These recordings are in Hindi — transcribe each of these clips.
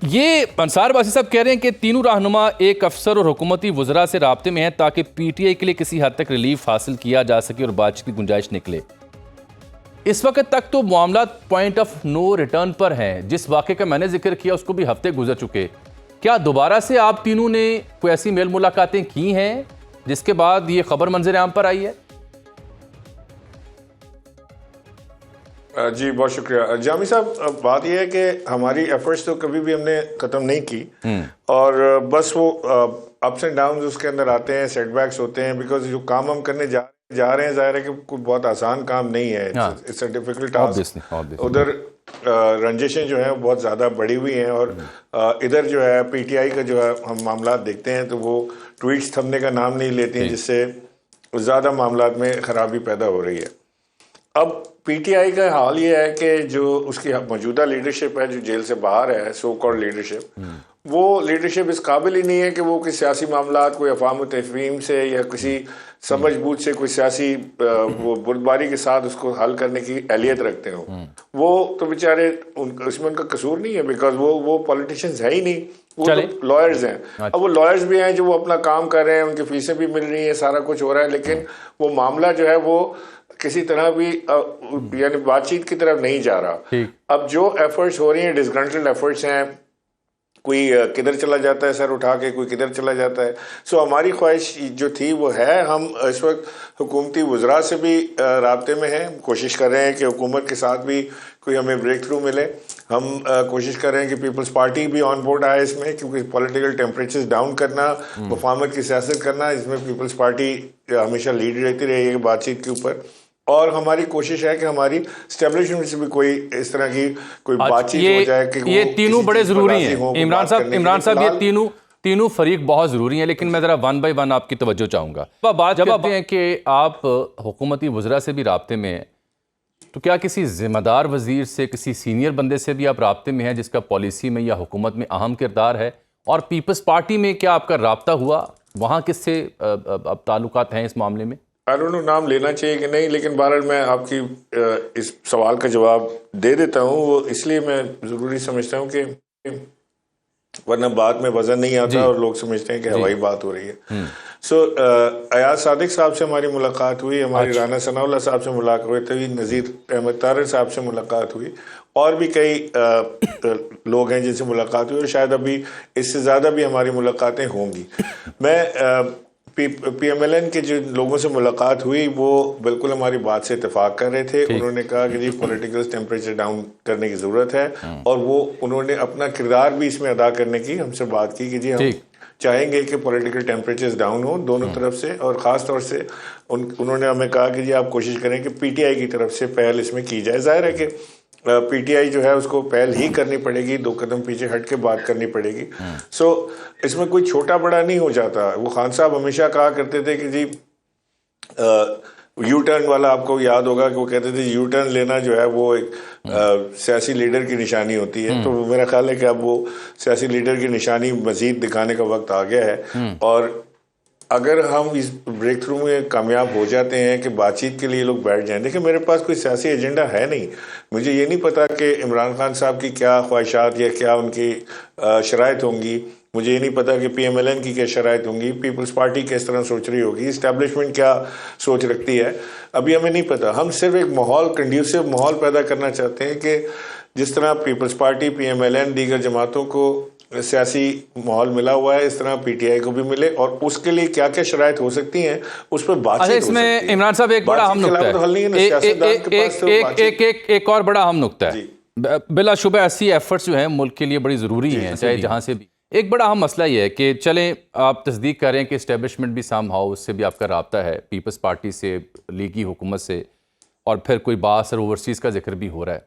ये अंसार बासी साहब कह रहे हैं कि तीनों रहनुमा एक अफसर और हुकूमती वज़रा से राब्ते में हैं ताकि पीटीआई के लिए किसी हद तक रिलीफ हासिल किया जा सके और बातचीत की गुंजाइश निकले। इस वक्त तक तो मामला पॉइंट ऑफ नो रिटर्न पर हैं। जिस वाक़े का मैंने जिक्र किया उसको भी हफ्ते गुजर चुके। क्या दोबारा से आप तीनों ने कोई ऐसी मेल मुलाकातें की हैं जिसके बाद ये खबर मंजर आम पर आई है? जी बहुत शुक्रिया जामी साहब। बात यह है कि हमारी एफर्ट्स तो कभी भी हमने ख़त्म नहीं की और बस वो अप्स एंड डाउन उसके अंदर आते हैं, सेटबैक्स होते हैं। बिकॉज जो काम हम करने जा रहे हैं ज़ाहिर है कि कोई बहुत आसान काम नहीं है। It's a difficult task. उधर रंजिशें जो है बहुत ज़्यादा बढ़ी हुई हैं और इधर जो है पीटीआई का जो है हम मामला देखते हैं तो वो ट्वीट्स थमने का नाम नहीं लेती हैं, जिससे ज़्यादा मामला में ख़राबी पैदा हो रही है। अब पीटीआई का हाल ये है कि जो उसकी मौजूदा लीडरशिप है जो जेल से बाहर है, सो कॉल्ड लीडरशिप, वो लीडरशिप इस काबिल ही नहीं है कि वो किसी सियासी मामला कोई अफवाम तफहीम से या किसी समझबूझ से कोई सियासी वो बुर्दबारी के साथ उसको हल करने की अहलियत रखते हो। वो तो बेचारे उसमें उनका कसूर नहीं है, बिकॉज वो पॉलिटिशियंस है ही नहीं, वो तो लॉयर्स हैं। अब वो लॉयर्स भी हैं जो वो अपना काम कर रहे हैं, उनकी फीसें भी मिल रही हैं, सारा कुछ हो रहा है, लेकिन वो मामला जो है वो किसी तरह भी यानी बातचीत की तरफ नहीं जा रहा। अब जो एफर्ट्स हो रही हैं डिसग्रंटल्ड एफर्ट्स हैं, कोई किधर चला जाता है सर उठा के, कोई किधर चला जाता है। सो हमारी ख्वाहिश जो थी वो है, हम इस वक्त हुकूमती वज़रा से भी राब्ते में हैं, कोशिश कर रहे हैं कि हुकूमत के साथ भी कोई हमें ब्रेक थ्रू मिले। हम कोशिश कर रहे हैं कि पीपल्स पार्टी भी ऑन बोर्ड आए इसमें, क्योंकि पॉलिटिकल टेम्परेचर डाउन करना, वफामत की सियासत करना, इसमें पीपल्स पार्टी हमेशा लीड रहती रही है बातचीत के ऊपर। और हमारी कोशिश है कि हमारी स्टैब्लिशमेंट से भी कोई इस तरह की कोई बातचीत हो जाए कि ये तीनों बड़े जरूरी हैं। इमरान साहब ये तीनों फरीक बहुत जरूरी हैं, लेकिन मैं जरा वन बाय वन आपकी तवज्जो चाहूंगा। बात जब करते हैं कि आप हुकूमती वज़रा से भी राब्ते में हैं, तो क्या किसी जिम्मेदार वजीर से, किसी सीनियर बंदे से भी आप राब्ते में हैं जिसका पॉलिसी में या हुकूमत में अहम किरदार है? और पीपल्स पार्टी में क्या आपका राब्ता हुआ? वहाँ किससे अब ताल्लुकात हैं इस मामले में? आई डोंट नो नाम लेना चाहिए कि नहीं, लेकिन बहरहाल मैं आपकी इस सवाल का जवाब दे देता हूँ। वो इसलिए मैं ज़रूरी समझता हूँ कि वरना बात में वजन नहीं आता और लोग समझते हैं कि हवाई बात हो रही है। सो अयाज सादिक साहब से हमारी मुलाकात हुई, हमारी राना सनाउल्लाह साहब से मुलाकात हुई, नज़ीर अहमद तारर साहब से मुलाकात हुई, और भी कई लोग हैं जिनसे मुलाकात हुई, और शायद अभी इससे ज़्यादा भी हमारी मुलाकातें होंगी। मैं पीएमएलएन के जो लोगों से मुलाकात हुई वो बिल्कुल हमारी बात से इत्तेफाक कर रहे थे। उन्होंने कहा कि जी पॉलिटिकल टेम्परेचर डाउन करने की ज़रूरत है, और वो उन्होंने अपना किरदार भी इसमें अदा करने की हमसे बात की कि जी हम चाहेंगे कि पॉलिटिकल टेम्परेचर डाउन हो दोनों तरफ से, और ख़ास तौर से उन्होंने हमें कहा कि जी आप कोशिश करें कि पीटीआई की तरफ से पहल इसमें की जाए। जाहिर है कि पीटीआई जो है उसको पहल ही करनी पड़ेगी, 2 कदम पीछे हट के बात करनी पड़ेगी। सो इसमें कोई छोटा बड़ा नहीं हो जाता। वो खान साहब हमेशा कहा करते थे कि जी यू टर्न वाला, आपको याद होगा कि वो कहते थे यू टर्न लेना जो है वो एक सियासी लीडर की निशानी होती है। तो मेरा ख्याल है कि अब वो सियासी लीडर की निशानी मजीद दिखाने का वक्त आ गया है, और अगर हम इस ब्रेक थ्रू में कामयाब हो जाते हैं कि बातचीत के लिए लोग बैठ जाएं। देखिए मेरे पास कोई सियासी एजेंडा है नहीं, मुझे ये नहीं पता कि इमरान खान साहब की क्या ख्वाहिशात या क्या उनकी शराइत होंगी, मुझे ये नहीं पता कि पीएमएलएन की क्या शराइत होंगी, पीपल्स पार्टी किस तरह सोच रही होगी, इस्टेब्लिशमेंट क्या सोच रखती है, अभी हमें नहीं पता। हम सिर्फ एक माहौल, कंड्यूसिव माहौल पैदा करना चाहते हैं कि जिस तरह पीपल्स पार्टी, पीएमएलएन, दीगर जमातों को सियासी माहौल मिला हुआ है, इस तरह पीटीआई को भी मिले, और उसके लिए क्या क्या शराइत हो सकती हैं उस पर बातचीत हो सकती है। इमरान साहब एक बड़ा अहम नुक्ता है, एक और बड़ा अहम नुक्ता है, बिलाशुबा ऐसी एफर्ट्स जो हैं मुल्क के लिए बड़ी ज़रूरी हैं, चाहे जहाँ से भी। एक बड़ा अहम मसला ये है कि चलें आप तस्दीक कर रहे हैं कि इस्टेब्लिशमेंट भी साम हाउस से भी आपका राब्ता है, पीपल्स पार्टी से, लीगी हुकूमत से, और फिर कोई बासर ओवरसीज़ का जिक्र भी हो रहा है,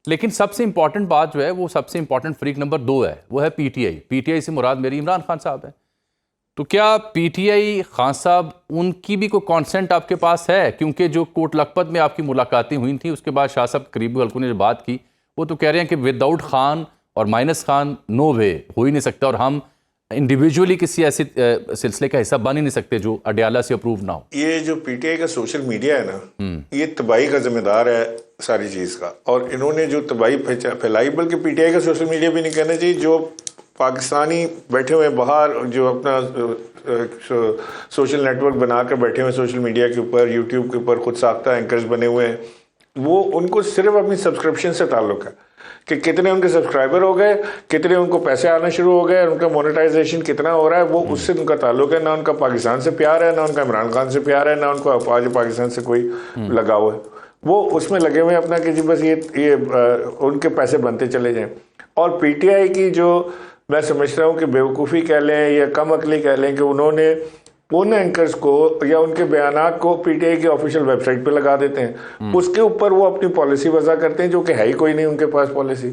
लेकिन सबसे इंपॉर्टेंट बात जो है वो सबसे इंपॉर्टेंट फरीक नंबर 2 है, वो है पीटीआई। पीटीआई से मुराद मेरी इमरान खान साहब है। तो क्या पीटीआई खान साहब, उनकी भी कोई कॉन्सेंट आपके पास है? क्योंकि जो कोट लखपत में आपकी मुलाकातें हुई थी उसके बाद शाह साहब करीबी हल्कों ने जो बात की वो तो कह रहे हैं कि विदाउट खान और माइनस खान नो वे, हो ही नहीं सकता, और हम इंडिविजुअली किसी ऐसे सिलसिले का हिस्सा बन ही नहीं सकते जो अडयाला से अप्रूव ना हो। ये जो पीटीआई का सोशल मीडिया है ना, ये तबाही का जिम्मेदार है सारी चीज़ का, और इन्होंने जो तबाही फैलाई, बल्कि पीटीआई का सोशल मीडिया भी नहीं कहना चाहिए, जो पाकिस्तानी बैठे हुए बाहर जो अपना सोशल नेटवर्क बनाकर बैठे हुए सोशल मीडिया के ऊपर, यूट्यूब के ऊपर खुद साख्ता एंकर्स बने हुए हैं, वो उनको सिर्फ अपनी सब्सक्रिप्शन से ताल्लुक है कि कितने उनके सब्सक्राइबर हो गए, कितने उनको पैसे आना शुरू हो गए, उनका मोनेटाइजेशन कितना हो रहा है, वो उससे उनका ताल्लुक है। ना उनका पाकिस्तान से प्यार है, ना उनका इमरान खान से प्यार है, ना उनको अफवाज पाकिस्तान से कोई लगाव है। वो उसमें लगे हुए अपना कि जी बस ये उनके पैसे बनते चले जाएं। और पीटीआई की जो मैं समझता हूँ कि बेवकूफ़ी कह लें या कम अकली कह लें कि उन्होंने उन एंकर्स को या उनके बयानात को पीटीआई की ऑफिशियल वेबसाइट पे लगा देते हैं, उसके ऊपर वो अपनी पॉलिसी वज़ा करते हैं, जो कि है ही कोई नहीं उनके पास पॉलिसी।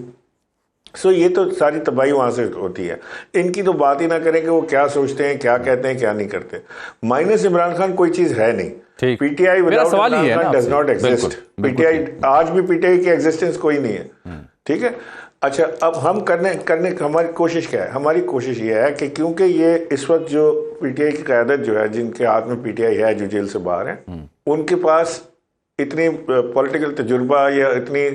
सो ये तो सारी तबाही वहाँ से होती है। इनकी तो बात ही ना करें कि वो क्या सोचते हैं, क्या कहते हैं, क्या नहीं करते। माइनस इमरान खान कोई चीज़ है नहीं। PTI without Imran Khan does not exist. PTI आज भी पीटीआई की एग्जिस्टेंस कोई नहीं है, ठीक है। अच्छा, अब हम करने हमारी कोशिश क्या है? हमारी कोशिश ये है कि क्योंकि ये इस वक्त जो पीटीआई की क़यादत जो है, जिनके हाथ में पीटीआई है, जो जेल से बाहर है, उनके पास इतनी पॉलिटिकल तजुर्बा या इतनी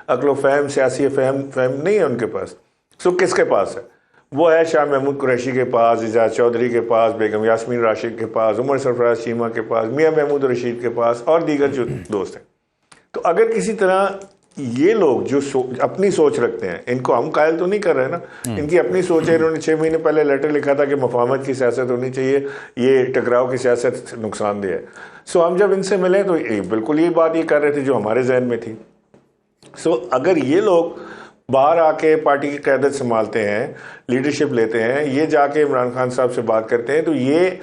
अक्ल फहम, सियासी फहम नहीं है उनके पास। सो किसके पास है? वो है शाह महमूद कुरैशी के पास, इजाज़ चौधरी के पास, बेगम यास्मीन राशिद के पास, उमर सरफराज चीमा के पास, मियाँ महमूद रशीद के पास और दीगर जो दोस्त हैं। तो अगर किसी तरह ये लोग जो अपनी सोच रखते हैं, इनको हम कायल तो नहीं कर रहे ना, इनकी अपनी सोच है। इन्होंने 6 महीने पहले लेटर लिखा था कि मफाहमत की सियासत होनी चाहिए, ये टकराव की सियासत नुकसानदेह है। सो हम जब इनसे मिले तो बिल्कुल ये बात ये कर रहे थे जो हमारे जहन में थी। सो अगर ये लोग बाहर आके पार्टी की क़यादत संभालते हैं, लीडरशिप लेते हैं, ये जाके इमरान खान साहब से बात करते हैं, तो ये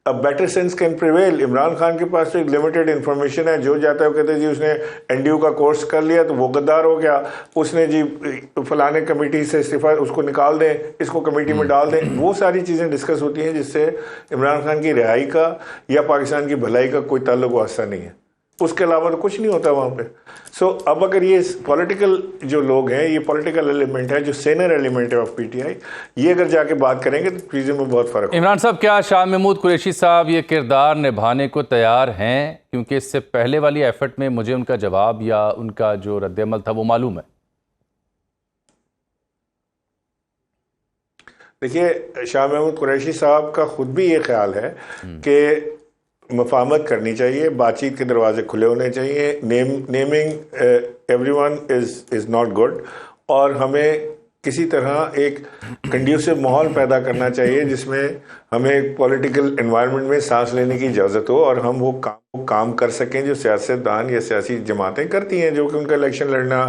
better sense can prevail. Imran Khan के पास तो एक लिमिटेड इन्फॉर्मेशन है, जो जाता है वो कहते हैं जी उसने एनडीयू का कोर्स कर लिया तो वो गद्दार हो गया, उसने जी फलाने कमेटी से इस्तीफा, उसको निकाल दें, इसको कमेटी में डाल दें। वो सारी चीज़ें डिस्कस होती हैं जिससे इमरान खान की रिहाई का या पाकिस्तान की भलाई का कोई ताल्लुक वास्ता नहीं है। उसके अलावा तो कुछ नहीं होता वहाँ पे। सो अब अगर ये पॉलिटिकल जो लोग हैं, ये पॉलिटिकल एलिमेंट है, जो सीनियर एलिमेंट है ऑफ पीटीआई, ये अगर जाके बात करेंगे तो चीज़ों में बहुत फ़र्क। इमरान साहब, क्या शाह महमूद कुरैशी साहब ये किरदार निभाने को तैयार हैं? क्योंकि इससे पहले वाली एफर्ट में मुझे उनका जवाब या उनका जो रद्द-ए-अमल था वो मालूम है। देखिए, शाह महमूद कुरैशी साहब का खुद भी ये ख्याल है कि मफाहमत करनी चाहिए, बातचीत के दरवाजे खुले होने चाहिए, naming everyone is not good, और हमें किसी तरह एक कंड्यूसिव माहौल पैदा करना चाहिए जिसमें हमें एक पॉलिटिकल एनवायरनमेंट में सांस लेने की इजाज़त हो और हम वो काम कर सकें जो सियासतदान या सियासी जमातें करती हैं, जो कि उनका इलेक्शन लड़ना,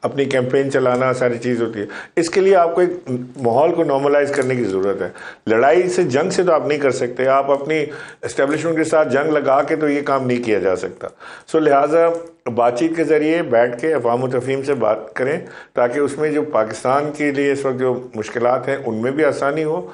अपनी कैंपेन चलाना, सारी चीज़ होती है। इसके लिए आपको एक माहौल को नॉर्मलाइज करने की ज़रूरत है। लड़ाई से, जंग से तो आप नहीं कर सकते, आप अपनी एस्टेब्लिशमेंट के साथ जंग लगा के तो ये काम नहीं किया जा सकता। सो लिहाजा बातचीत के ज़रिए बैठ के अवाम व तफ़हीम से बात करें ताकि उसमें जो पाकिस्तान के लिए इस वक्त जो मुश्किलात हैं उनमें भी आसानी हो